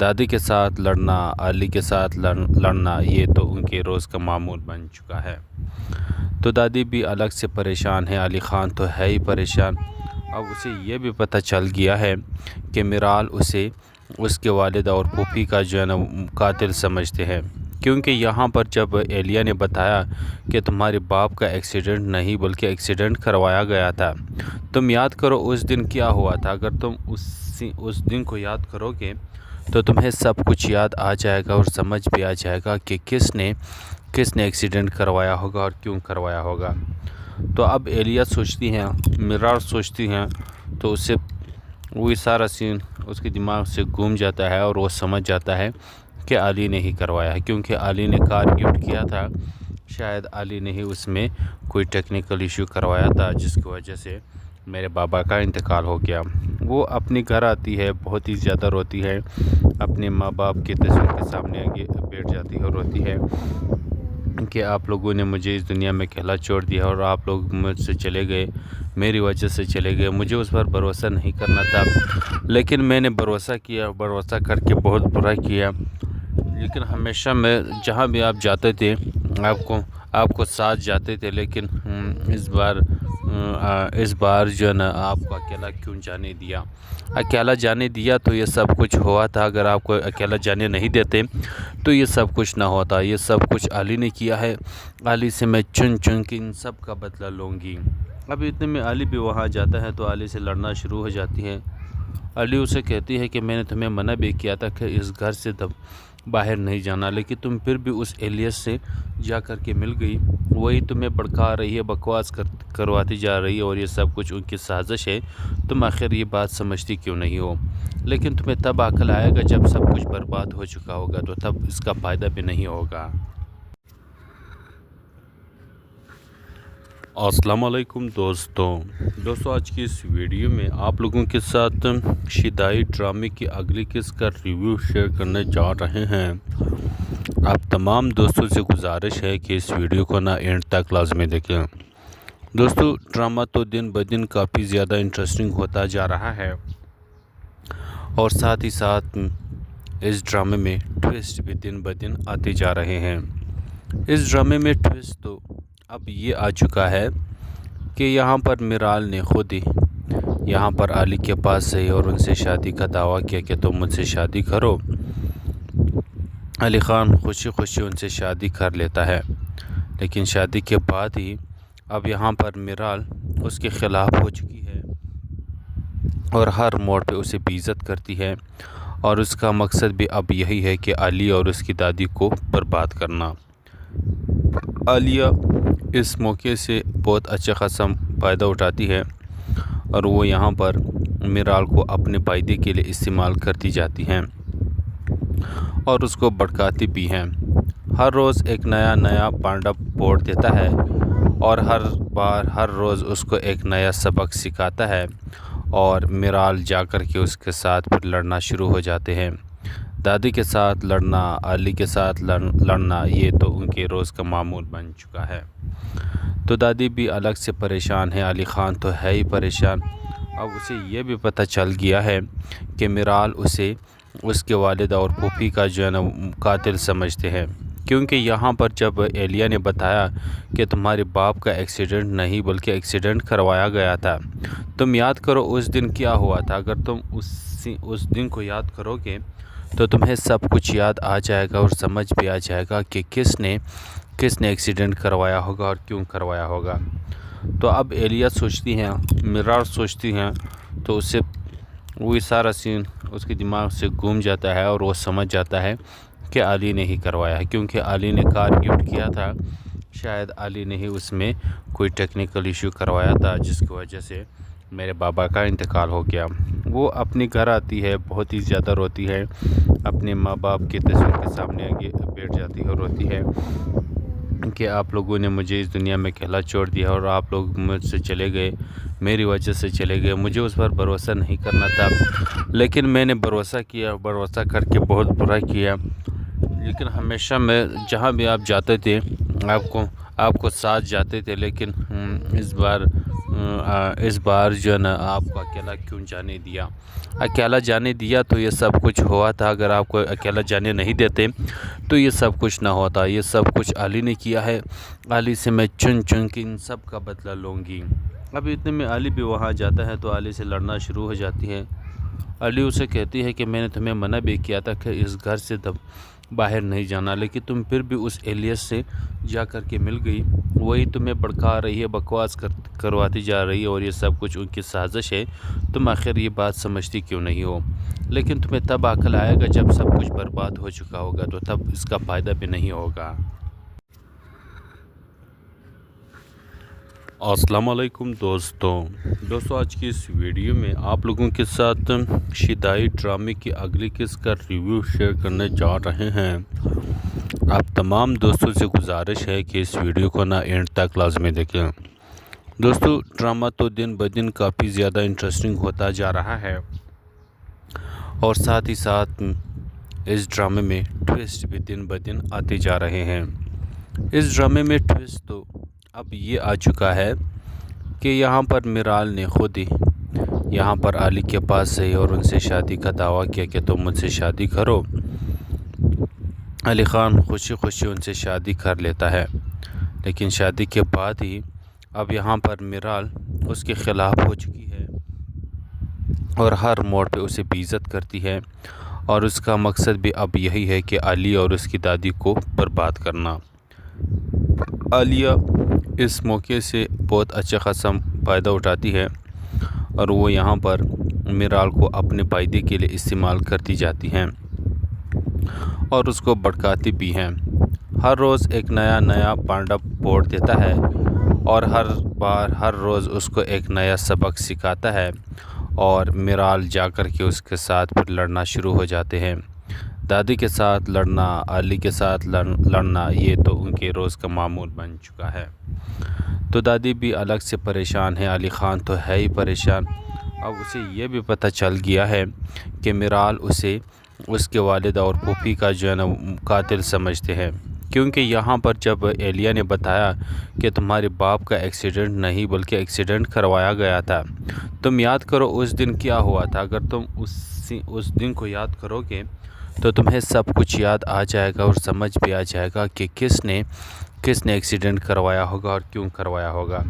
دادی کے ساتھ لڑنا، علی کے ساتھ لڑنا یہ تو ان کے روز کا معمول بن چکا ہے۔ تو دادی بھی الگ سے پریشان ہے، علی خان تو ہے ہی پریشان۔ اب اسے یہ بھی پتہ چل گیا ہے کہ میرال اسے اس کے والد اور پھوپھی کا جو ہے نا قاتل سمجھتے ہیں، کیونکہ یہاں پر جب ایلیا نے بتایا کہ تمہارے باپ کا ایکسیڈنٹ نہیں بلکہ ایکسیڈنٹ کروایا گیا تھا، تم یاد کرو اس دن کیا ہوا تھا۔ اگر تم اس دن کو یاد کرو گے تو تمہیں سب کچھ یاد آ جائے گا اور سمجھ بھی آ جائے گا کہ کس نے ایکسیڈنٹ کروایا ہوگا اور کیوں کروایا ہوگا۔ تو اب ایلیا سوچتی ہیں، میرال سوچتی ہیں، تو اسے وہی سارا سین اس کے دماغ سے گم جاتا ہے اور وہ سمجھ جاتا ہے کہ علی نے ہی کروایا ہے، کیونکہ علی نے کار گفٹ کیا تھا۔ شاید علی نے ہی اس میں کوئی ٹیکنیکل ایشو کروایا تھا جس کی وجہ سے میرے بابا کا انتقال ہو گیا۔ وہ اپنے گھر آتی ہے، بہت ہی زیادہ روتی ہے، اپنے ماں باپ کی تصویر کے سامنے آگے بیٹھ جاتی ہے اور روتی ہے کہ آپ لوگوں نے مجھے اس دنیا میں اکیلا چھوڑ دیا اور آپ لوگ مجھ سے چلے گئے، میری وجہ سے چلے گئے۔ مجھے اس پر بھروسہ نہیں کرنا تھا، لیکن میں نے بھروسہ کیا، بھروسہ کر کے بہت برا کیا۔ لیکن ہمیشہ میں جہاں بھی آپ جاتے تھے آپ کو ساتھ جاتے تھے، لیکن اس بار جو ہے نا آپ کو اکیلا کیوں جانے دیا؟ اکیلا جانے دیا تو یہ سب کچھ ہوا تھا۔ اگر آپ کو اکیلا جانے نہیں دیتے تو یہ سب کچھ نہ ہوتا۔ یہ سب کچھ علی نے کیا ہے، علی سے میں چن کے ان سب کا بدلہ لوں گی۔ اب اتنے میں علی بھی وہاں جاتا ہے تو علی سے لڑنا شروع ہو جاتی ہے۔ علی اسے کہتی ہے کہ میں نے تمہیں منع بھی کیا تھا کہ اس گھر سے باہر نہیں جانا، لیکن تم پھر بھی اس ایلیس سے جا کر کے مل گئی، وہی تمہیں بھڑکا رہی ہے، بکواس کرواتی جا رہی ہے اور یہ سب کچھ ان کی سازش ہے۔ تم آخر یہ بات سمجھتی کیوں نہیں ہو؟ لیکن تمہیں تب عقل آئے گا جب سب کچھ برباد ہو چکا ہوگا، تو تب اس کا فائدہ بھی نہیں ہوگا۔ السلام علیکم دوستو، آج کی اس ویڈیو میں آپ لوگوں کے ساتھ شیدائی ڈرامے کی اگلی قسط کا ریویو شیئر کرنے جا رہے ہیں۔ آپ تمام دوستوں سے گزارش ہے کہ اس ویڈیو کو نہ اینڈ تک لازمی دیکھیں۔ دوستو، ڈرامہ تو دن بدن کافی زیادہ انٹرسٹنگ ہوتا جا رہا ہے اور ساتھ ہی ساتھ اس ڈرامے میں ٹویسٹ بھی دن بدن آتے جا رہے ہیں۔ اس ڈرامے میں ٹویسٹ تو اب یہ آ چکا ہے کہ یہاں پر میرال نے خود ہی یہاں پر علی کے پاس گئی اور ان سے شادی کا دعویٰ کیا کہ تم مجھ سے شادی کرو۔ علی خان خوشی خوشی ان سے شادی کر لیتا ہے، لیکن شادی کے بعد ہی اب یہاں پر میرال اس کے خلاف ہو چکی ہے اور ہر موڑ پہ اسے بے عزت کرتی ہے، اور اس کا مقصد بھی اب یہی ہے کہ علی اور اس کی دادی کو برباد کرنا۔ عالیہ اس موقع سے بہت اچھا خاصا فائدہ اٹھاتی ہے اور وہ یہاں پر میرال کو اپنے فائدے کے لیے استعمال کرتی جاتی ہیں اور اس کو بھڑکاتی بھی ہیں۔ ہر روز ایک نیا پانڈا پھوڑ دیتا ہے اور ہر روز اس کو ایک نیا سبق سکھاتا ہے، اور میرال جا کر کے اس کے ساتھ پھر لڑنا شروع ہو جاتے ہیں۔ دادی کے ساتھ لڑنا، علی کے ساتھ لڑنا یہ تو ان کے روز کا معمول بن چکا ہے۔ تو دادی بھی الگ سے پریشان ہے، علی خان تو ہے ہی پریشان۔ اب اسے یہ بھی پتہ چل گیا ہے کہ میرال اسے اس کے والد اور پھوپھی کا جو ہے نا قاتل سمجھتے ہیں، کیونکہ یہاں پر جب ایلیا نے بتایا کہ تمہارے باپ کا ایکسیڈنٹ نہیں بلکہ ایکسیڈنٹ کروایا گیا تھا، تم یاد کرو اس دن کیا ہوا تھا۔ اگر تم اس دن کو یاد کرو گے تو تمہیں سب کچھ یاد آ جائے گا اور سمجھ بھی آ جائے گا کہ کس نے ایکسیڈنٹ کروایا ہوگا اور کیوں کروایا ہوگا۔ تو اب ایلیا سوچتی ہیں، میرال سوچتی ہیں، تو اسے وہی سارا سین اس کے دماغ سے گم جاتا ہے اور وہ سمجھ جاتا ہے کہ علی نے ہی کروایا ہے، کیونکہ علی نے کار گفٹ کیا تھا۔ شاید علی نے ہی اس میں کوئی ٹیکنیکل ایشو کروایا تھا جس کی وجہ سے میرے بابا کا انتقال ہو گیا۔ وہ اپنے گھر آتی ہے، بہت ہی زیادہ روتی ہے، اپنے ماں باپ کی تصویر کے سامنے آگے بیٹھ جاتی ہے اور روتی ہے کہ آپ لوگوں نے مجھے اس دنیا میں اکیلا چھوڑ دیا اور آپ لوگ مجھ سے چلے گئے، میری وجہ سے چلے گئے۔ مجھے اس پر بھروسہ نہیں کرنا تھا، لیکن میں نے بھروسہ کیا، بھروسہ کر کے بہت برا کیا۔ لیکن ہمیشہ میں جہاں بھی آپ جاتے تھے آپ کو ساتھ جاتے تھے، لیکن اس بار جو ہے نا آپ کو اکیلا کیوں جانے دیا؟ اکیلا جانے دیا تو یہ سب کچھ ہوا تھا۔ اگر آپ کو اکیلا جانے نہیں دیتے تو یہ سب کچھ نہ ہوتا۔ یہ سب کچھ علی نے کیا ہے۔ علی سے میں چن چن کے ان سب کا بدلہ لوں گی۔ اب اتنے میں علی بھی وہاں جاتا ہے تو علی سے لڑنا شروع ہو جاتی ہے۔ علی اسے کہتی ہے کہ میں نے تمہیں منع بھی کیا تھا کہ اس گھر سے باہر نہیں جانا، لیکن تم پھر بھی اس ایلیس سے جا کر کے مل گئی۔ وہی تمہیں بھڑکا رہی ہے، بکواس کرواتی جا رہی ہے، اور یہ سب کچھ ان کی سازش ہے۔ تم آخر یہ بات سمجھتی کیوں نہیں ہو؟ لیکن تمہیں تب عقل آئے گا جب سب کچھ برباد ہو چکا ہوگا، تو تب اس کا فائدہ بھی نہیں ہوگا۔ السلام علیکم دوستو، آج کی اس ویڈیو میں آپ لوگوں کے ساتھ شیدائی ڈرامے کی اگلی قسط کا ریویو شیئر کرنے جا رہے ہیں۔ آپ تمام دوستوں سے گزارش ہے کہ اس ویڈیو کو نہ اینڈ تک لازمی دیکھیں۔ دوستو، ڈرامہ تو دن بدن کافی زیادہ انٹرسٹنگ ہوتا جا رہا ہے، اور ساتھ ہی ساتھ اس ڈرامے میں ٹویسٹ بھی دن بدن آتے جا رہے ہیں۔ اس ڈرامے میں ٹویسٹ تو اب یہ آ چکا ہے کہ یہاں پر میرال نے خود ہی یہاں پر علی کے پاس گئی اور ان سے شادی کا دعویٰ کیا کہ تم مجھ سے شادی کرو۔ علی خان خوشی خوشی ان سے شادی کر لیتا ہے، لیکن شادی کے بعد ہی اب یہاں پر میرال اس کے خلاف ہو چکی ہے اور ہر موڑ پہ اسے بے عزت کرتی ہے، اور اس کا مقصد بھی اب یہی ہے کہ علی اور اس کی دادی کو برباد کرنا۔ عالیہ اس موقع سے بہت اچھا خاصا فائدہ اٹھاتی ہے، اور وہ یہاں پر میرال کو اپنے فائدے کے لیے استعمال کرتی جاتی ہیں اور اس کو بھڑکاتی بھی ہیں۔ ہر روز ایک نیا پانڈا پھوڑ دیتا ہے، اور ہر روز اس کو ایک نیا سبق سکھاتا ہے، اور میرال جا کر کے اس کے ساتھ پھر لڑنا شروع ہو جاتے ہیں۔ دادی کے ساتھ لڑنا، علی کے ساتھ لڑنا، یہ تو ان کے روز کا معمول بن چکا ہے۔ تو دادی بھی الگ سے پریشان ہے، علی خان تو ہے ہی پریشان۔ اب اسے یہ بھی پتہ چل گیا ہے کہ میرال اسے اس کے والدہ اور پھوپھی کا جو ہے نا قاتل سمجھتے ہیں، کیونکہ یہاں پر جب ایلیا نے بتایا کہ تمہارے باپ کا ایکسیڈنٹ نہیں بلکہ ایکسیڈنٹ کروایا گیا تھا، تم یاد کرو اس دن کیا ہوا تھا۔ اگر تم اس دن کو یاد کرو گے تو تمہیں سب کچھ یاد آ جائے گا، اور سمجھ بھی آ جائے گا کہ کس نے ایکسیڈنٹ کروایا ہوگا اور کیوں کروایا ہوگا۔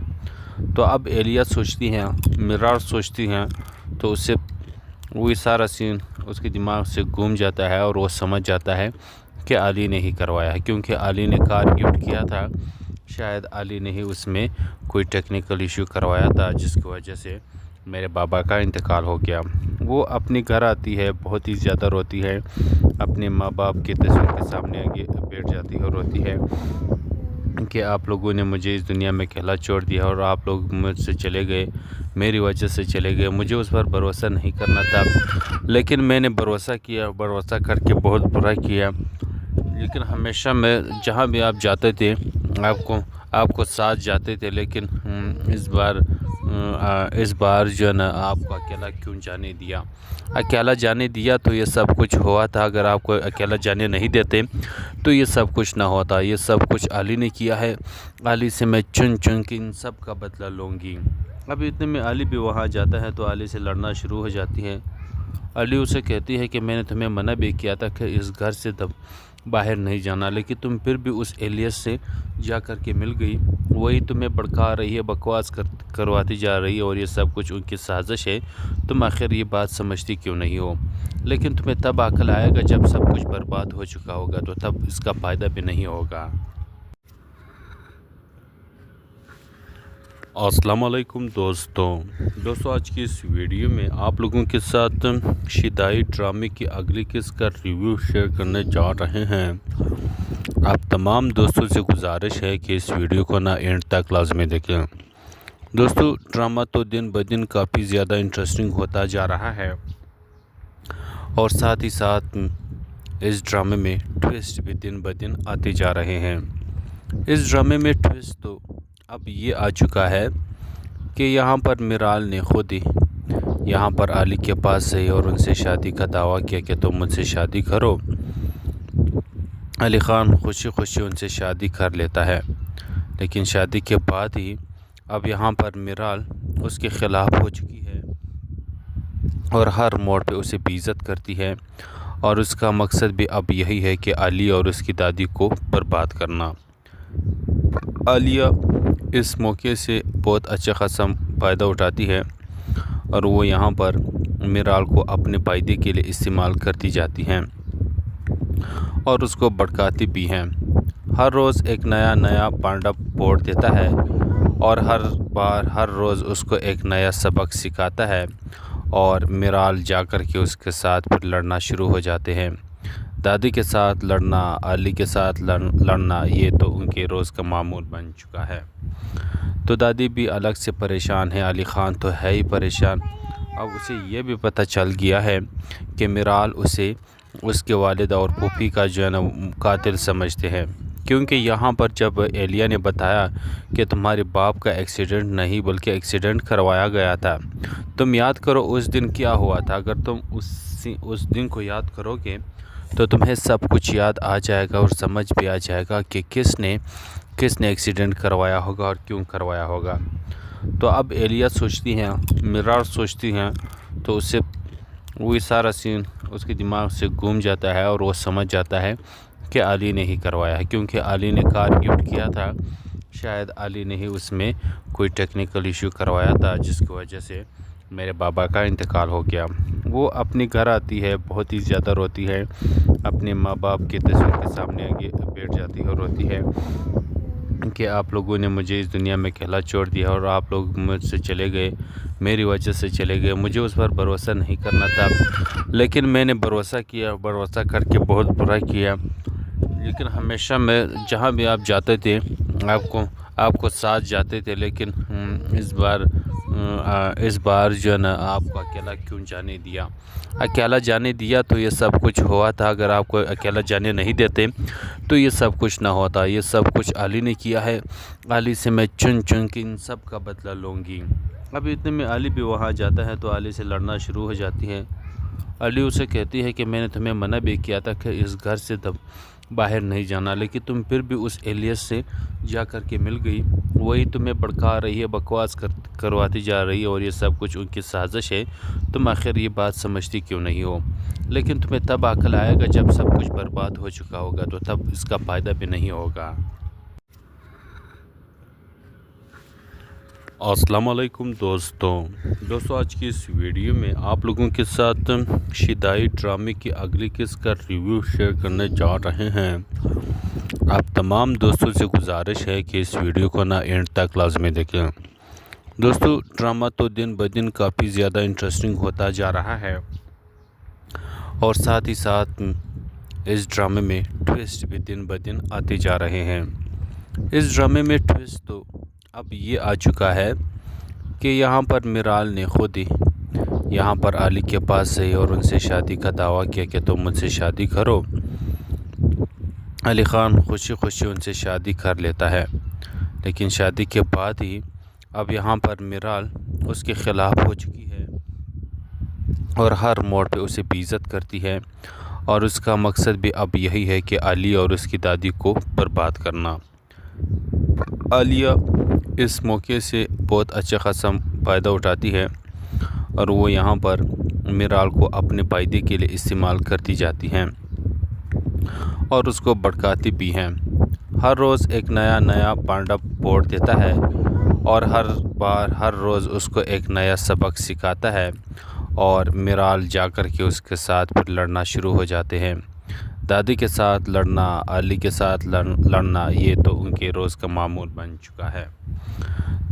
تو اب ایلیا سوچتی ہیں، میرال سوچتی ہیں، تو اسے وہی سارا سین اس کے دماغ سے گم جاتا ہے، اور وہ سمجھ جاتا ہے کہ علی نے ہی کروایا ہے، کیونکہ علی نے کار گفٹ کیا تھا۔ شاید علی نے ہی اس میں کوئی ٹیکنیکل ایشو کروایا تھا، جس کی وجہ سے میرے بابا کا انتقال ہو گیا۔ وہ اپنے گھر آتی ہے، بہت ہی زیادہ روتی ہے، اپنے ماں باپ کی تصویر کے سامنے آگے بیٹھ جاتی ہے اور روتی ہے کہ آپ لوگوں نے مجھے اس دنیا میں اکیلا چھوڑ دیا، اور آپ لوگ مجھ سے چلے گئے، میری وجہ سے چلے گئے۔ مجھے اس پر بھروسہ نہیں کرنا تھا، لیکن میں نے بھروسہ کیا، بھروسہ کر کے بہت برا کیا۔ لیکن ہمیشہ میں جہاں بھی آپ جاتے تھے آپ کو ساتھ جاتے تھے، لیکن اس بار جو ہے نا آپ کو اکیلا کیوں جانے دیا؟ اکیلا جانے دیا تو یہ سب کچھ ہوا تھا۔ اگر آپ کو اکیلا جانے نہیں دیتے تو یہ سب کچھ نہ ہوتا۔ یہ سب کچھ علی نے کیا ہے۔ علی سے میں چن چن کے ان سب کا بدلہ لوں گی۔ اب اتنے میں علی بھی وہاں جاتا ہے تو علی سے لڑنا شروع ہو جاتی ہے۔ علی اسے کہتی ہے کہ میں نے تمہیں منع بھی کیا تھا کہ اس گھر سے باہر نہیں جانا، لیکن تم پھر بھی اس ایلیس سے جا کر کے مل گئی۔ وہی تمہیں بھڑکا رہی ہے، بکواس کرواتی جا رہی ہے، اور یہ سب کچھ ان کی سازش ہے۔ تم آخر یہ بات سمجھتی کیوں نہیں ہو؟ لیکن تمہیں تب عقل آئے گا جب سب کچھ برباد ہو چکا ہوگا، تو تب اس کا فائدہ بھی نہیں ہوگا۔ السلام علیکم دوستو، آج کی اس ویڈیو میں آپ لوگوں کے ساتھ شیدائی ڈرامے کی اگلی قسط کا ریویو شیئر کرنے جا رہے ہیں۔ آپ تمام دوستوں سے گزارش ہے کہ اس ویڈیو کو نہ اینڈ تک لازمی دیکھیں۔ دوستو، ڈرامہ تو دن بدن کافی زیادہ انٹرسٹنگ ہوتا جا رہا ہے، اور ساتھ ہی ساتھ اس ڈرامے میں ٹویسٹ بھی دن بدن آتے جا رہے ہیں۔ اس ڈرامے میں ٹویسٹ تو اب یہ آ چکا ہے کہ یہاں پر میرال نے خود ہی یہاں پر علی کے پاس گئی اور ان سے شادی کا دعویٰ کیا کہ تم مجھ سے شادی کرو۔ علی خان خوشی خوشی ان سے شادی کر لیتا ہے، لیکن شادی کے بعد ہی اب یہاں پر میرال اس کے خلاف ہو چکی ہے اور ہر موڑ پہ اسے بے عزت کرتی ہے، اور اس کا مقصد بھی اب یہی ہے کہ علی اور اس کی دادی کو برباد کرنا۔ عالیہ اس موقع سے بہت اچھا خاصا فائدہ اٹھاتی ہے اور وہ یہاں پر میرال کو اپنے فائدے کے لیے استعمال کرتی جاتی ہیں اور اس کو بھڑکاتی بھی ہیں۔ ہر روز ایک نیا پانڈا پھوڑ دیتا ہے اور ہر روز اس کو ایک نیا سبق سکھاتا ہے، اور میرال جا کر کے اس کے ساتھ پھر لڑنا شروع ہو جاتے ہیں۔ دادی کے ساتھ لڑنا، علی کے ساتھ لڑنا، یہ تو ان کے روز کا معمول بن چکا ہے۔ تو دادی بھی الگ سے پریشان ہے، علی خان تو ہے ہی پریشان۔ اب اسے یہ بھی پتہ چل گیا ہے کہ میرال اسے اس کے والد اور پھوپھی کا جو ہے نا قاتل سمجھتے ہیں، کیونکہ یہاں پر جب ایلیا نے بتایا کہ تمہارے باپ کا ایکسیڈنٹ نہیں بلکہ ایکسیڈنٹ کروایا گیا تھا، تم یاد کرو اس دن کیا ہوا تھا۔ اگر تم اس دن کو یاد کرو گے تو تمہیں سب کچھ یاد آ جائے گا اور سمجھ بھی آ جائے گا کہ کس نے ایکسیڈنٹ کروایا ہوگا اور کیوں کروایا ہوگا۔ تو اب ایلیا سوچتی ہیں، میرال سوچتی ہیں، تو اسے وہی سارا سین اس کے دماغ سے گم جاتا ہے اور وہ سمجھ جاتا ہے کہ علی نے ہی کروایا ہے، کیونکہ علی نے کار گفٹ کیا تھا۔ شاید علی نے ہی اس میں کوئی ٹیکنیکل ایشو کروایا تھا جس کی وجہ سے میرے بابا کا انتقال ہو گیا۔ وہ اپنے گھر آتی ہے، بہت ہی زیادہ روتی ہے، اپنے ماں باپ کی تصویر کے سامنے آگے بیٹھ جاتی ہے اور روتی ہے کہ آپ لوگوں نے مجھے اس دنیا میں اکیلا چھوڑ دیا اور آپ لوگ مجھ سے چلے گئے، میری وجہ سے چلے گئے۔ مجھے اس پر بھروسہ نہیں کرنا تھا، لیکن میں نے بھروسہ کر کے بہت برا کیا۔ لیکن ہمیشہ میں جہاں بھی آپ جاتے تھے آپ کو ساتھ جاتے تھے، لیکن اس بار جو ہے نا آپ کو اکیلا کیوں جانے دیا؟ اکیلا جانے دیا تو یہ سب کچھ ہوا تھا، اگر آپ کو اکیلا جانے نہیں دیتے تو یہ سب کچھ نہ ہوتا۔ یہ سب کچھ علی نے کیا ہے، علی سے میں چن کے ان سب کا بدلہ لوں گی۔ اب اتنے میں علی بھی وہاں جاتا ہے تو علی سے لڑنا شروع ہو جاتی ہے۔ علی اسے کہتی ہے کہ میں نے تمہیں منع بھی کیا تھا کہ اس گھر سے باہر نہیں جانا، لیکن تم پھر بھی اس ایلیس سے جا کر کے مل گئی، وہی تمہیں بھڑکا رہی ہے، بکواس کرواتی جا رہی ہے، اور یہ سب کچھ ان کی سازش ہے۔ تم آخر یہ بات سمجھتی کیوں نہیں ہو؟ لیکن تمہیں تب عقل آئے گا جب سب کچھ برباد ہو چکا ہوگا، تو تب اس کا فائدہ بھی نہیں ہوگا۔ السلام علیکم دوستوں، آج کی اس ویڈیو میں آپ لوگوں کے ساتھ شیدائی ڈرامے کی اگلی قسط کا ریویو شیئر کرنے جا رہے ہیں۔ آپ تمام دوستوں سے گزارش ہے کہ اس ویڈیو کو نہ اینڈ تک لازمی دیکھیں۔ دوستو، ڈرامہ تو دن بدن کافی زیادہ انٹرسٹنگ ہوتا جا رہا ہے، اور ساتھ ہی ساتھ اس ڈرامے میں ٹویسٹ بھی دن بدن آتے جا رہے ہیں۔ اس ڈرامے میں ٹویسٹ تو اب یہ آ چکا ہے کہ یہاں پر میرال نے خود ہی یہاں پر علی کے پاس گئی اور ان سے شادی کا دعویٰ کیا کہ تم مجھ سے شادی کرو۔ علی خان خوشی ان سے شادی کر لیتا ہے، لیکن شادی کے بعد ہی اب یہاں پر میرال اس کے خلاف ہو چکی ہے اور ہر موڑ پہ اسے بے عزت کرتی ہے، اور اس کا مقصد بھی اب یہی ہے کہ علی اور اس کی دادی کو برباد کرنا۔ عالیہ اس موقع سے بہت اچھا خاصا فائدہ اٹھاتی ہے اور وہ یہاں پر میرال کو اپنے فائدے کے لیے استعمال کرتی جاتی ہیں اور اس کو بھڑکاتی بھی ہیں۔ ہر روز ایک نیا پانڈا پھوڑ دیتا ہے اور ہر روز اس کو ایک نیا سبق سکھاتا ہے، اور میرال جا کر کے اس کے ساتھ پھر لڑنا شروع ہو جاتے ہیں۔ دادی کے ساتھ لڑنا، علی کے ساتھ لڑنا، یہ تو ان کے روز کا معمول بن چکا ہے۔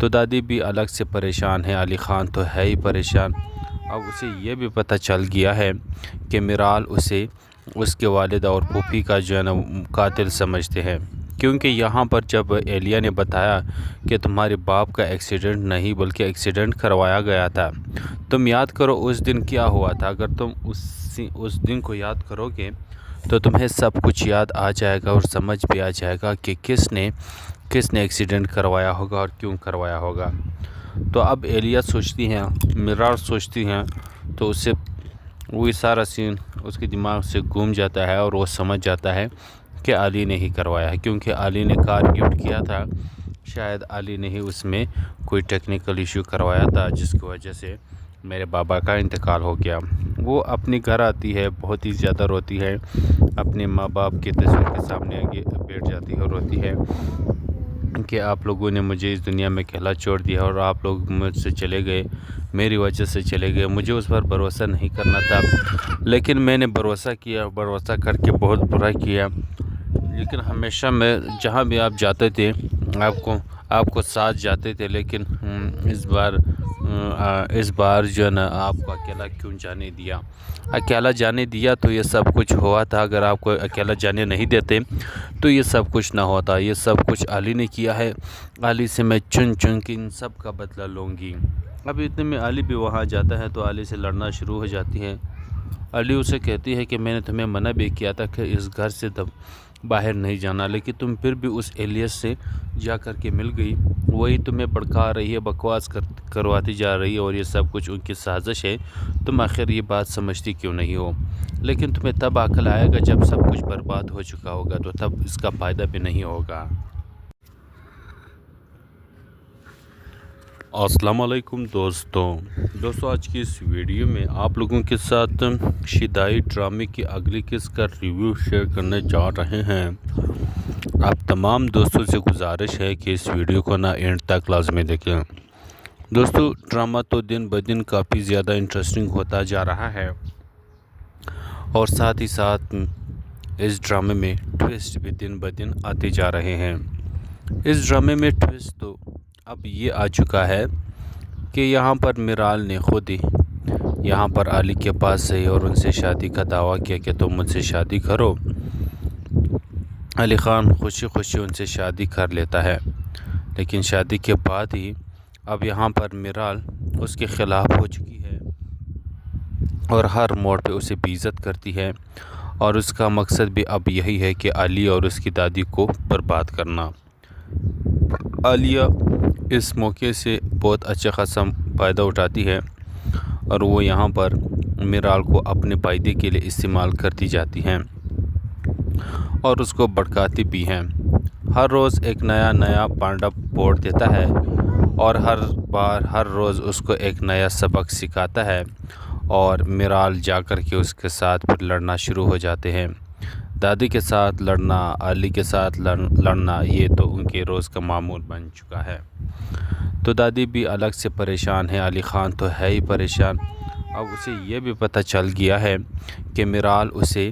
تو دادی بھی الگ سے پریشان ہے، علی خان تو ہے ہی پریشان۔ اب اسے یہ بھی پتہ چل گیا ہے کہ میرال اسے اس کے والد اور پھوپھی کا جو ہے نا قاتل سمجھتے ہیں، کیونکہ یہاں پر جب ایلیا نے بتایا کہ تمہارے باپ کا ایکسیڈنٹ نہیں بلکہ ایکسیڈنٹ کروایا گیا تھا، تم یاد کرو اس دن کیا ہوا تھا۔ اگر تم اس دن کو یاد کرو گے تو تمہیں سب کچھ یاد آ جائے گا اور سمجھ بھی آ جائے گا کہ کس نے ایکسیڈنٹ کروایا ہوگا اور کیوں کروایا ہوگا۔ تو اب ایلیا سوچتی ہیں، میرال سوچتی ہیں، تو اسے وہی سارا سین اس کے دماغ سے گم جاتا ہے، اور وہ سمجھ جاتا ہے کہ علی نے ہی کروایا ہے، کیونکہ علی نے کار گفٹ کیا تھا۔ شاید علی نے ہی اس میں کوئی ٹیکنیکل ایشو کروایا تھا جس کی وجہ سے میرے بابا کا انتقال ہو گیا۔ وہ اپنے گھر آتی ہے، بہت ہی زیادہ روتی ہے، اپنے ماں باپ کی تصویر کے سامنے آگے بیٹھ جاتی ہے اور روتی ہے کہ آپ لوگوں نے مجھے اس دنیا میں اکیلا چھوڑ دیا اور آپ لوگ مجھ سے چلے گئے، میری وجہ سے چلے گئے۔ مجھے اس پر بھروسہ نہیں کرنا تھا، لیکن میں نے بھروسہ کیا، بھروسہ کر کے بہت برا کیا۔ لیکن ہمیشہ میں جہاں بھی آپ جاتے تھے آپ کو ساتھ جاتے تھے، لیکن اس بار جو ہے نا آپ کو اکیلا کیوں جانے دیا؟ اکیلا جانے دیا تو یہ سب کچھ ہوا تھا۔ اگر آپ کو اکیلا جانے نہیں دیتے تو یہ سب کچھ نہ ہوتا۔ یہ سب کچھ علی نے کیا ہے۔ علی سے میں چن کے ان سب کا بدلہ لوں گی۔ اب اتنے میں علی بھی وہاں جاتا ہے تو علی سے لڑنا شروع ہو جاتی ہے۔ علی اسے کہتی ہے کہ میں نے تمہیں منع بھی کیا تھا کہ اس گھر سے باہر نہیں جانا، لیکن تم پھر بھی اس ایلیس سے جا کر کے مل گئی۔ وہی تمہیں بھڑکا رہی ہے، بکواس کرواتی جا رہی ہے اور یہ سب کچھ ان کی سازش ہے۔ تم آخر یہ بات سمجھتی کیوں نہیں ہو؟ لیکن تمہیں تب عقل آئے گا جب سب کچھ برباد ہو چکا ہوگا، تو تب اس کا فائدہ بھی نہیں ہوگا۔ السلام علیکم دوستو، آج کی اس ویڈیو میں آپ لوگوں کے ساتھ شیدائی ڈرامے کی اگلی قسط کا ریویو شیئر کرنے جا رہے ہیں۔ آپ تمام دوستوں سے گزارش ہے کہ اس ویڈیو کو نہ اینڈ تک لازمی دیکھیں۔ دوستو، ڈرامہ تو دن بدن کافی زیادہ انٹرسٹنگ ہوتا جا رہا ہے اور ساتھ ہی ساتھ اس ڈرامے میں ٹویسٹ بھی دن بدن آتے جا رہے ہیں۔ اس ڈرامے میں ٹویسٹ تو اب یہ آ چکا ہے کہ یہاں پر میرال نے خود ہی یہاں پر علی کے پاس سے اور ان سے شادی کا دعویٰ کیا کہ تم مجھ سے شادی کرو۔ علی خان خوشی خوشی ان سے شادی کر لیتا ہے، لیکن شادی کے بعد ہی اب یہاں پر میرال اس کے خلاف ہو چکی ہے اور ہر موڑ پہ اسے بے عزت کرتی ہے، اور اس کا مقصد بھی اب یہی ہے کہ علی اور اس کی دادی کو برباد کرنا۔ عالیہ اس موقع سے بہت اچھا خاصا فائدہ اٹھاتی ہے اور وہ یہاں پر میرال کو اپنے فائدے کے لیے استعمال کرتی جاتی ہیں اور اس کو بھڑکاتی بھی ہیں۔ ہر روز ایک نیا پانڈا پھوڑ دیتا ہے اور ہر روز اس کو ایک نیا سبق سکھاتا ہے، اور میرال جا کر کے اس کے ساتھ پھر لڑنا شروع ہو جاتے ہیں۔ دادی کے ساتھ لڑنا، علی کے ساتھ لڑنا، یہ تو ان کے روز کا معمول بن چکا ہے۔ تو دادی بھی الگ سے پریشان ہے، علی خان تو ہے ہی پریشان۔ اب اسے یہ بھی پتہ چل گیا ہے کہ میرال اسے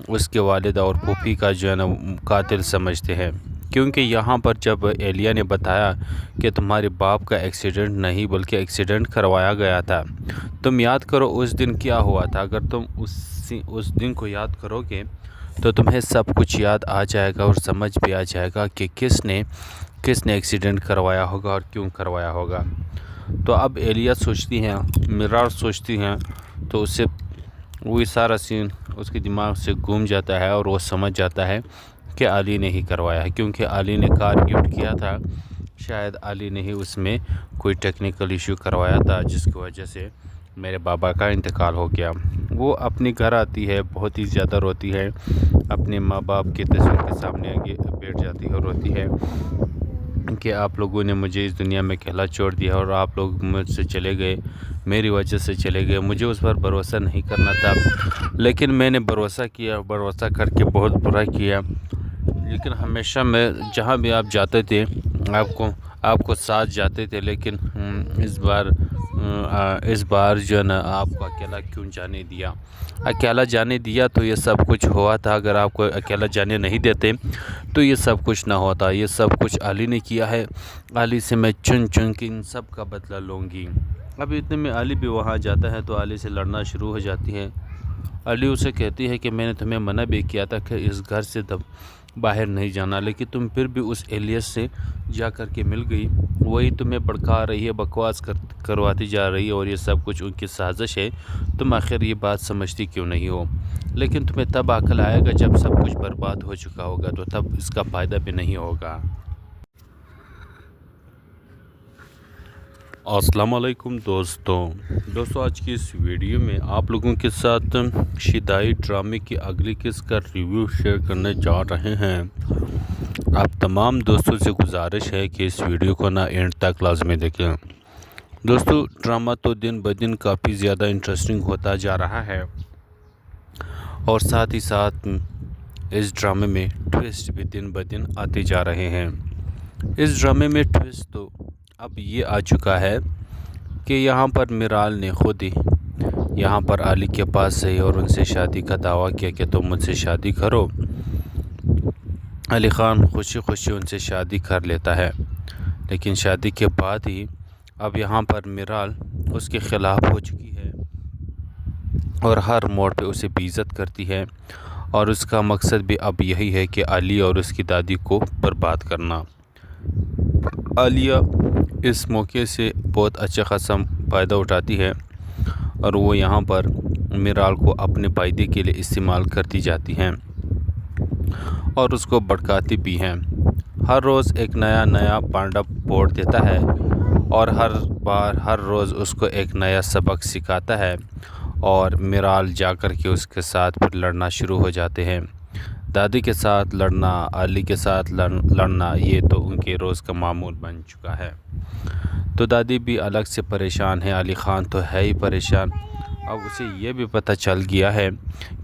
اس کے والد اور پھوپھی کا جو ہے نا قاتل سمجھتے ہیں، کیونکہ یہاں پر جب ایلیا نے بتایا کہ تمہارے باپ کا ایکسیڈنٹ نہیں بلکہ ایکسیڈنٹ کروایا گیا تھا، تم یاد کرو اس دن کیا ہوا تھا۔ اگر تم اس دن کو یاد کرو گے تو تمہیں سب کچھ یاد آ جائے گا اور سمجھ بھی آ جائے گا کہ کس نے ایکسیڈنٹ کروایا ہوگا اور کیوں کروایا ہوگا۔ تو اب ایلیا سوچتی ہیں، میرال سوچتی ہیں، تو اسے وہی سارا سین اس کے دماغ سے گم جاتا ہے اور وہ سمجھ جاتا ہے کہ علی نے ہی کروایا ہے، کیونکہ علی نے کار گفٹ کیا تھا۔ شاید علی نے ہی اس میں کوئی ٹیکنیکل ایشو کروایا تھا جس کی وجہ سے میرے بابا کا انتقال ہو گیا۔ وہ اپنے گھر آتی ہے، بہت ہی زیادہ روتی ہے، اپنے ماں باپ کی تصویر کے سامنے آگے بیٹھ جاتی ہے اور روتی ہے کہ آپ لوگوں نے مجھے اس دنیا میں اکیلا چھوڑ دیا اور آپ لوگ مجھ سے چلے گئے، میری وجہ سے چلے گئے۔ مجھے اس پر بھروسہ نہیں کرنا تھا، لیکن میں نے بھروسہ کیا، بھروسہ کر کے بہت برا کیا۔ لیکن ہمیشہ میں جہاں بھی آپ جاتے تھے آپ کو ساتھ جاتے تھے، لیکن اس بار جو ہے نا آپ کو اکیلا کیوں جانے دیا؟ اکیلا جانے دیا تو یہ سب کچھ ہوا تھا۔ اگر آپ کو اکیلا جانے نہیں دیتے تو یہ سب کچھ نہ ہوتا۔ یہ سب کچھ علی نے کیا ہے۔ علی سے میں چن کے ان سب کا بدلہ لوں گی۔ اب اتنے میں علی بھی وہاں جاتا ہے تو علی سے لڑنا شروع ہو جاتی ہے۔ علی اسے کہتی ہے کہ میں نے تمہیں منع بھی کیا تھا کہ اس گھر سے باہر نہیں جانا، لیکن تم پھر بھی اس ایلیس سے جا کر کے مل گئی۔ وہی تمہیں بھڑکا رہی ہے، بکواس کرواتی جا رہی ہے اور یہ سب کچھ ان کی سازش ہے۔ تم آخر یہ بات سمجھتی کیوں نہیں ہو؟ لیکن تمہیں تب عقل آئے گا جب سب کچھ برباد ہو چکا ہوگا، تو تب اس کا فائدہ بھی نہیں ہوگا۔ السلام علیکم دوستو، آج کی اس ویڈیو میں آپ لوگوں کے ساتھ شیدائی ڈرامے کی اگلی قسط کا ریویو شیئر کرنے جا رہے ہیں۔ آپ تمام دوستوں سے گزارش ہے کہ اس ویڈیو کو نہ اینڈ تک لازمی دیکھیں۔ دوستو ڈرامہ تو دن بدن کافی زیادہ انٹرسٹنگ ہوتا جا رہا ہے اور ساتھ ہی ساتھ اس ڈرامے میں ٹویسٹ بھی دن بدن آتے جا رہے ہیں۔ اس ڈرامے میں ٹویسٹ تو اب یہ آ چکا ہے کہ یہاں پر میرال نے خود ہی یہاں پر علی کے پاس گئی اور ان سے شادی کا دعویٰ کیا کہ تم مجھ سے شادی کرو۔ علی خان خوشی خوشی ان سے شادی کر لیتا ہے، لیکن شادی کے بعد ہی اب یہاں پر میرال اس کے خلاف ہو چکی ہے اور ہر موڑ پہ اسے بے عزت کرتی ہے، اور اس کا مقصد بھی اب یہی ہے کہ علی اور اس کی دادی کو برباد کرنا۔ عالیہ اس موقع سے بہت اچھا خاصا فائدہ اٹھاتی ہے اور وہ یہاں پر میرال کو اپنے فائدے کے لیے استعمال کرتی جاتی ہیں اور اس کو بھڑکاتی بھی ہیں۔ ہر روز ایک نیا پانڈا پھوڑ دیتا ہے اور ہر روز اس کو ایک نیا سبق سکھاتا ہے، اور میرال جا کر کے اس کے ساتھ پھر لڑنا شروع ہو جاتے ہیں۔ دادی کے ساتھ لڑنا، علی کے ساتھ لڑنا، یہ تو ان کے روز کا معمول بن چکا ہے۔ تو دادی بھی الگ سے پریشان ہے، علی خان تو ہے ہی پریشان۔ اب اسے یہ بھی پتہ چل گیا ہے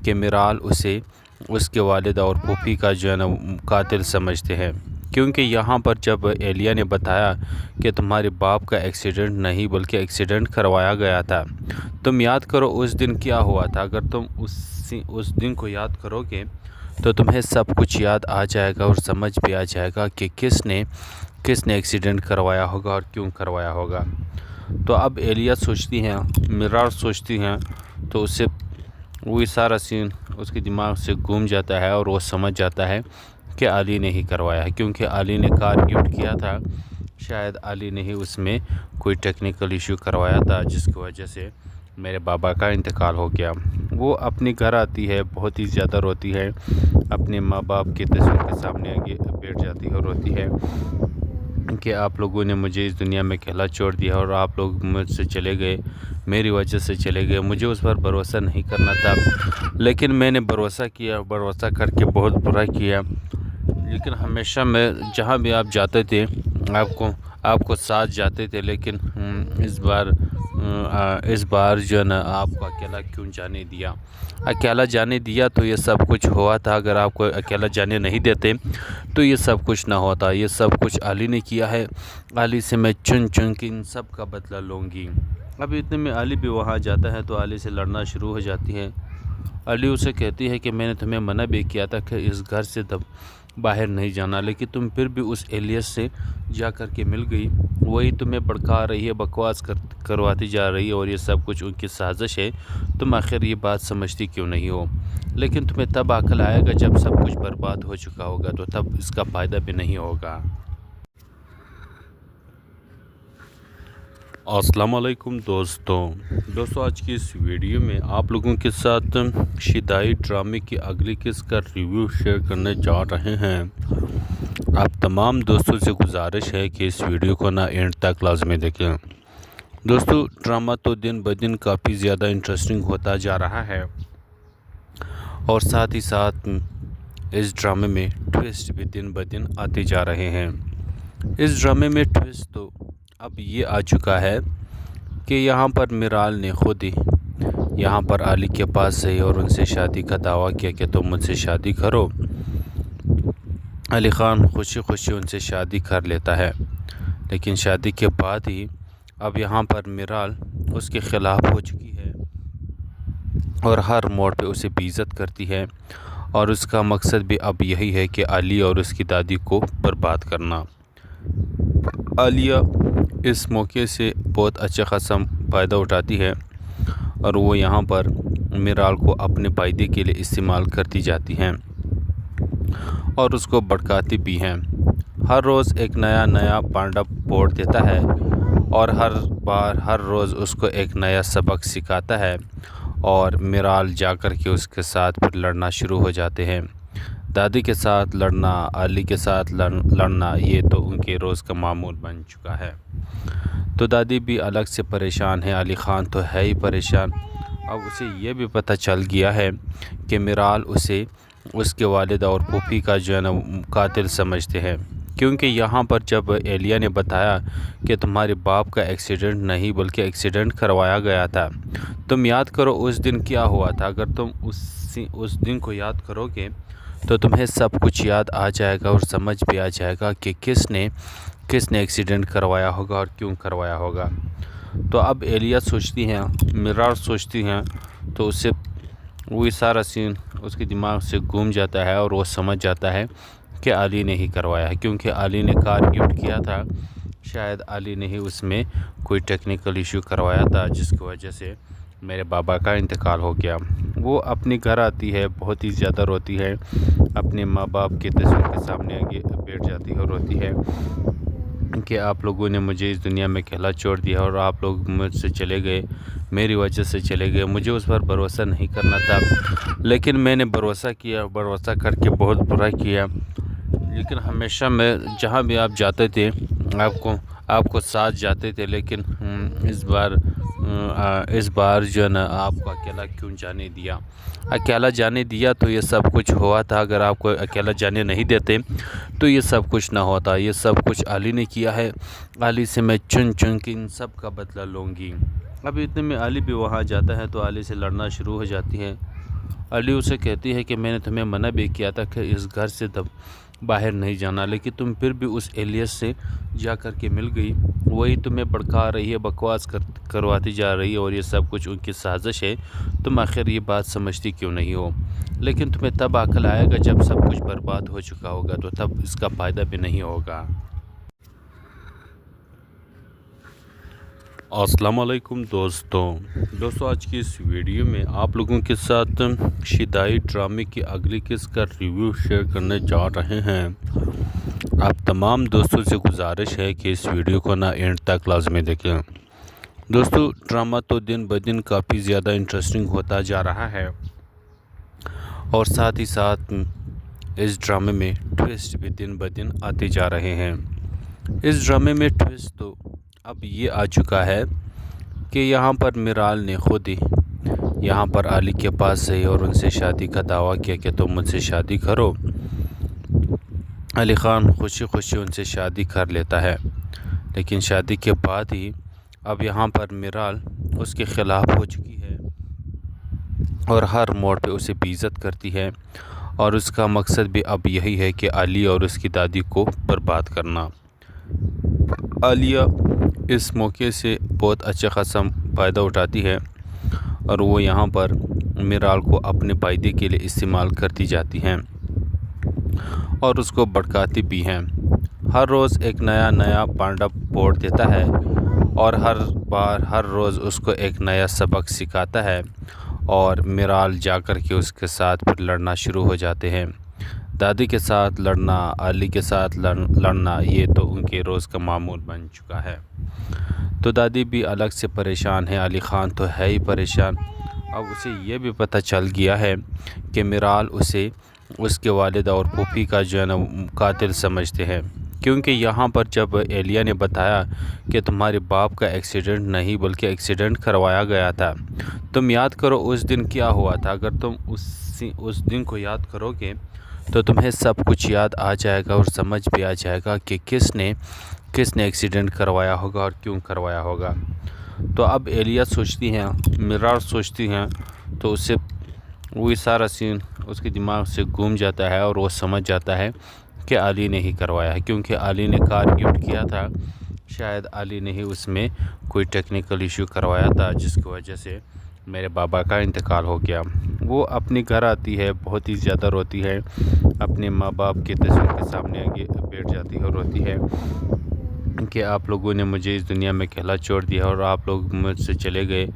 کہ میرال اسے اس کے والد اور پھوپھی کا جو ہے نا قاتل سمجھتے ہیں، کیونکہ یہاں پر جب ایلیا نے بتایا کہ تمہارے باپ کا ایکسیڈنٹ نہیں بلکہ ایکسیڈنٹ کروایا گیا تھا، تم یاد کرو اس دن کیا ہوا تھا۔ اگر تم اس دن کو یاد کرو گے تو تمہیں سب کچھ یاد آ جائے گا اور سمجھ بھی آ جائے گا کہ کس نے ایکسیڈنٹ کروایا ہوگا اور کیوں کروایا ہوگا۔ تو اب ایلیا سوچتی ہیں، میرال سوچتی ہیں، تو اسے وہی سارا سین اس کے دماغ سے گم جاتا ہے اور وہ سمجھ جاتا ہے کہ علی نے ہی کروایا ہے، کیونکہ علی نے کار گفٹ کیا تھا، شاید علی نے ہی اس میں کوئی ٹیکنیکل ایشو کروایا تھا جس کی وجہ سے میرے بابا کا انتقال ہو گیا۔ وہ اپنے گھر آتی ہے، بہت ہی زیادہ روتی ہے، اپنے ماں باپ کی تصویر کے سامنے آگے بیٹھ جاتی ہے اور روتی ہے کہ آپ لوگوں نے مجھے اس دنیا میں اکیلا چھوڑ دیا اور آپ لوگ مجھ سے چلے گئے، میری وجہ سے چلے گئے۔ مجھے اس پر بھروسہ نہیں کرنا تھا، لیکن میں نے بھروسہ کیا، بھروسہ کر کے بہت برا کیا، لیکن ہمیشہ میں جہاں بھی آپ جاتے تھے آپ کو ساتھ جاتے تھے، لیکن اس بار جو ہے نا آپ کو اکیلا کیوں جانے دیا؟ اکیلا جانے دیا تو یہ سب کچھ ہوا تھا، اگر آپ کو اکیلا جانے نہیں دیتے تو یہ سب کچھ نہ ہوتا۔ یہ سب کچھ علی نے کیا ہے، علی سے میں چن کے ان سب کا بدلہ لوں گی۔ اب اتنے میں علی بھی وہاں جاتا ہے تو علی سے لڑنا شروع ہو جاتی ہے۔ علی اسے کہتی ہے کہ میں نے تمہیں منع بھی کیا تھا کہ اس گھر سے باہر نہیں جانا، لیکن تم پھر بھی اس ایلیس سے جا کر کے مل گئی، وہی تمہیں بھڑکا رہی ہے، بکواس کرواتی جا رہی ہے، اور یہ سب کچھ ان کی سازش ہے۔ تم آخر یہ بات سمجھتی کیوں نہیں ہو؟ لیکن تمہیں تب عقل آئے گا جب سب کچھ برباد ہو چکا ہوگا، تو تب اس کا فائدہ بھی نہیں ہوگا۔ السلام علیکم دوستو آج کی اس ویڈیو میں آپ لوگوں کے ساتھ شیدائی ڈرامے کی اگلی قسط کا ریویو شیئر کرنے جا رہے ہیں۔ آپ تمام دوستوں سے گزارش ہے کہ اس ویڈیو کو نہ اینڈ تک لازمی دیکھیں۔ دوستو ڈرامہ تو دن بدن کافی زیادہ انٹرسٹنگ ہوتا جا رہا ہے اور ساتھ ہی ساتھ اس ڈرامے میں ٹویسٹ بھی دن بدن آتے جا رہے ہیں۔ اس ڈرامے میں ٹویسٹ تو اب یہ آ چکا ہے کہ یہاں پر میرال نے خود ہی یہاں پر علی کے پاس گئی اور ان سے شادی کا دعویٰ کیا کہ تم مجھ سے شادی کرو۔ علی خان خوشی خوشی ان سے شادی کر لیتا ہے، لیکن شادی کے بعد ہی اب یہاں پر میرال اس کے خلاف ہو چکی ہے اور ہر موڑ پہ اسے بے عزت کرتی ہے، اور اس کا مقصد بھی اب یہی ہے کہ علی اور اس کی دادی کو برباد کرنا۔ عالیہ اس موقع سے بہت اچھا خاصا فائدہ اٹھاتی ہے اور وہ یہاں پر میرال کو اپنے فائدے کے لیے استعمال کرتی جاتی ہیں اور اس کو بھڑکاتی بھی ہیں۔ ہر روز ایک نیا پانڈا پھوڑ دیتا ہے اور ہر روز اس کو ایک نیا سبق سکھاتا ہے، اور میرال جا کر کے اس کے ساتھ پھر لڑنا شروع ہو جاتے ہیں۔ دادی کے ساتھ لڑنا، علی کے ساتھ لڑنا، یہ تو ان کے روز کا معمول بن چکا ہے۔ تو دادی بھی الگ سے پریشان ہے، علی خان تو ہے ہی پریشان۔ اب اسے یہ بھی پتہ چل گیا ہے کہ میرال اسے اس کے والد اور پھوپھی کا جو ہے نا قاتل سمجھتے ہیں، کیونکہ یہاں پر جب اہلیہ نے بتایا کہ تمہارے باپ کا ایکسیڈنٹ نہیں بلکہ ایکسیڈنٹ کروایا گیا تھا، تم یاد کرو اس دن کیا ہوا تھا، اگر تم اس دن کو یاد کرو گے تو تمہیں سب کچھ یاد آ جائے گا اور سمجھ بھی آ جائے گا کہ کس نے ایکسیڈنٹ کروایا ہوگا اور کیوں کروایا ہوگا۔ تو اب اہلیہ سوچتی ہیں، مرار سوچتی ہیں، تو اسے وہی سارا سین اس کے دماغ سے گم جاتا ہے اور وہ سمجھ جاتا ہے کہ علی نے ہی کروایا ہے، کیونکہ علی نے کار گفٹ کیا تھا، شاید علی نے ہی اس میں کوئی ٹیکنیکل ایشو کروایا تھا جس کی وجہ سے میرے بابا کا انتقال ہو گیا۔ وہ اپنے گھر آتی ہے، بہت ہی زیادہ روتی ہے، اپنے ماں باپ کی تصویر کے سامنے آگے بیٹھ جاتی ہے اور روتی ہے کہ آپ لوگوں نے مجھے اس دنیا میں اکیلا چھوڑ دیا اور آپ لوگ مجھ سے چلے گئے، میری وجہ سے چلے گئے، مجھے اس پر بھروسہ نہیں کرنا تھا، لیکن میں نے بھروسہ کیا، بھروسہ کر کے بہت برا کیا، لیکن ہمیشہ میں جہاں بھی آپ جاتے تھے آپ کو ساتھ جاتے تھے، لیکن اس بار جو ہے نا آپ کو اکیلا کیوں جانے دیا؟ اکیلا جانے دیا تو یہ سب کچھ ہوا تھا، اگر آپ کو اکیلا جانے نہیں دیتے تو یہ سب کچھ نہ ہوتا، یہ سب کچھ علی نے کیا ہے، علی سے میں چن چن کے ان سب کا بدلہ لوں گی۔ اب اتنے میں علی بھی وہاں جاتا ہے تو علی سے لڑنا شروع ہو جاتی ہے۔ علی اسے کہتی ہے کہ میں نے تمہیں منع بھی کیا تھا کہ اس گھر سے باہر نہیں جانا، لیکن تم پھر بھی اس اہلیہ سے جا کر کے مل گئی، وہی تمہیں بھڑکا رہی ہے، بکواس کرواتی جا رہی ہے اور یہ سب کچھ ان کی سازش ہے، تم آخر یہ بات سمجھتی کیوں نہیں ہو؟ لیکن تمہیں تب عقل آئے گا جب سب کچھ برباد ہو چکا ہوگا، تو تب اس کا فائدہ بھی نہیں ہوگا۔ السلام علیکم دوستوں، آج کی اس ویڈیو میں آپ لوگوں کے ساتھ شیدائی ڈرامے کی اگلی قسط کا ریویو شیئر کرنے جا رہے ہیں۔ آپ تمام دوستوں سے گزارش ہے کہ اس ویڈیو کو نہ اینڈ تک لازمی دیکھیں۔ دوستو، ڈرامہ تو دن بدن کافی زیادہ انٹرسٹنگ ہوتا جا رہا ہے اور ساتھ ہی ساتھ اس ڈرامے میں ٹویسٹ بھی دن بدن آتے جا رہے ہیں۔ اس ڈرامے میں ٹویسٹ تو اب یہ آ چکا ہے کہ یہاں پر میرال نے خود ہی یہاں پر علی کے پاس گئی اور ان سے شادی کا دعویٰ کیا کہ تم مجھ سے شادی کرو۔ علی خان خوشی خوشی ان سے شادی کر لیتا ہے، لیکن شادی کے بعد ہی اب یہاں پر میرال اس کے خلاف ہو چکی ہے اور ہر موڑ پہ اسے بے عزت کرتی ہے، اور اس کا مقصد بھی اب یہی ہے کہ علی اور اس کی دادی کو برباد کرنا۔ عالیہ اس موقع سے بہت اچھا خاصا فائدہ اٹھاتی ہے اور وہ یہاں پر میرال کو اپنے فائدے کے لیے استعمال کرتی جاتی ہیں اور اس کو بھڑکاتی بھی ہیں۔ ہر روز ایک نیا پانڈا پھوڑ دیتا ہے اور ہر روز اس کو ایک نیا سبق سکھاتا ہے، اور میرال جا کر کے اس کے ساتھ پھر لڑنا شروع ہو جاتے ہیں۔ دادی کے ساتھ لڑنا، علی کے ساتھ لڑنا، یہ تو ان کے روز کا معمول بن چکا ہے۔ تو دادی بھی الگ سے پریشان ہے، علی خان تو ہے ہی پریشان۔ اب اسے یہ بھی پتہ چل گیا ہے کہ میرال اسے اس کے والد اور پھوپھی کا جو ہے نا قاتل سمجھتے ہیں، کیونکہ یہاں پر جب اہلیہ نے بتایا کہ تمہارے باپ کا ایکسیڈنٹ نہیں بلکہ ایکسیڈنٹ کروایا گیا تھا، تم یاد کرو اس دن کیا ہوا تھا، اگر تم اس دن کو یاد کرو گے تو تمہیں سب کچھ یاد آ جائے گا اور سمجھ بھی آ جائے گا کہ کس نے ایکسیڈنٹ کروایا ہوگا اور کیوں کروایا ہوگا۔ تو اب اہلیہ سوچتی ہیں، مرار سوچتی ہیں، تو اسے وہی سارا سین اس کے دماغ سے گم جاتا ہے اور وہ سمجھ جاتا ہے کہ علی نے ہی کروایا ہے، کیونکہ علی نے کار گفٹ کیا تھا، شاید علی نے ہی اس میں کوئی ٹیکنیکل ایشو کروایا تھا جس کی وجہ سے میرے بابا کا انتقال ہو گیا۔ وہ اپنے گھر آتی ہے، بہت ہی زیادہ روتی ہے، اپنے ماں باپ کی تصویر کے سامنے آگے بیٹھ جاتی ہے اور روتی ہے کہ آپ لوگوں نے مجھے اس دنیا میں اکیلا چھوڑ دیا اور آپ لوگ مجھ سے چلے گئے،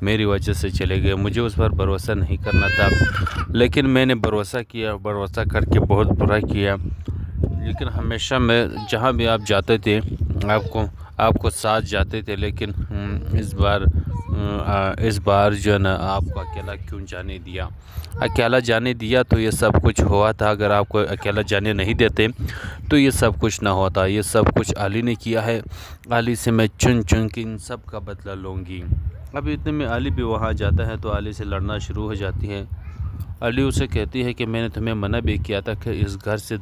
میری وجہ سے چلے گئے، مجھے اس پر بھروسہ نہیں کرنا تھا، لیکن میں نے بھروسہ کیا، بھروسہ کر کے بہت برا کیا، لیکن ہمیشہ میں جہاں بھی آپ جاتے تھے آپ کو ساتھ جاتے تھے، لیکن اس بار جو ہے نا آپ کو اکیلا کیوں جانے دیا؟ اکیلا جانے دیا تو یہ سب کچھ ہوا تھا، اگر آپ کو اکیلا جانے نہیں دیتے تو یہ سب کچھ نہ ہوتا، یہ سب کچھ علی نے کیا ہے، علی سے میں چن چن کے ان سب کا بدلہ لوں گی۔ اب اتنے میں علی بھی وہاں جاتا ہے تو علی سے لڑنا شروع ہو جاتی ہے۔ علی اسے کہتی ہے کہ میں نے تمہیں منع بھی کیا تھا کہ اس گھر سے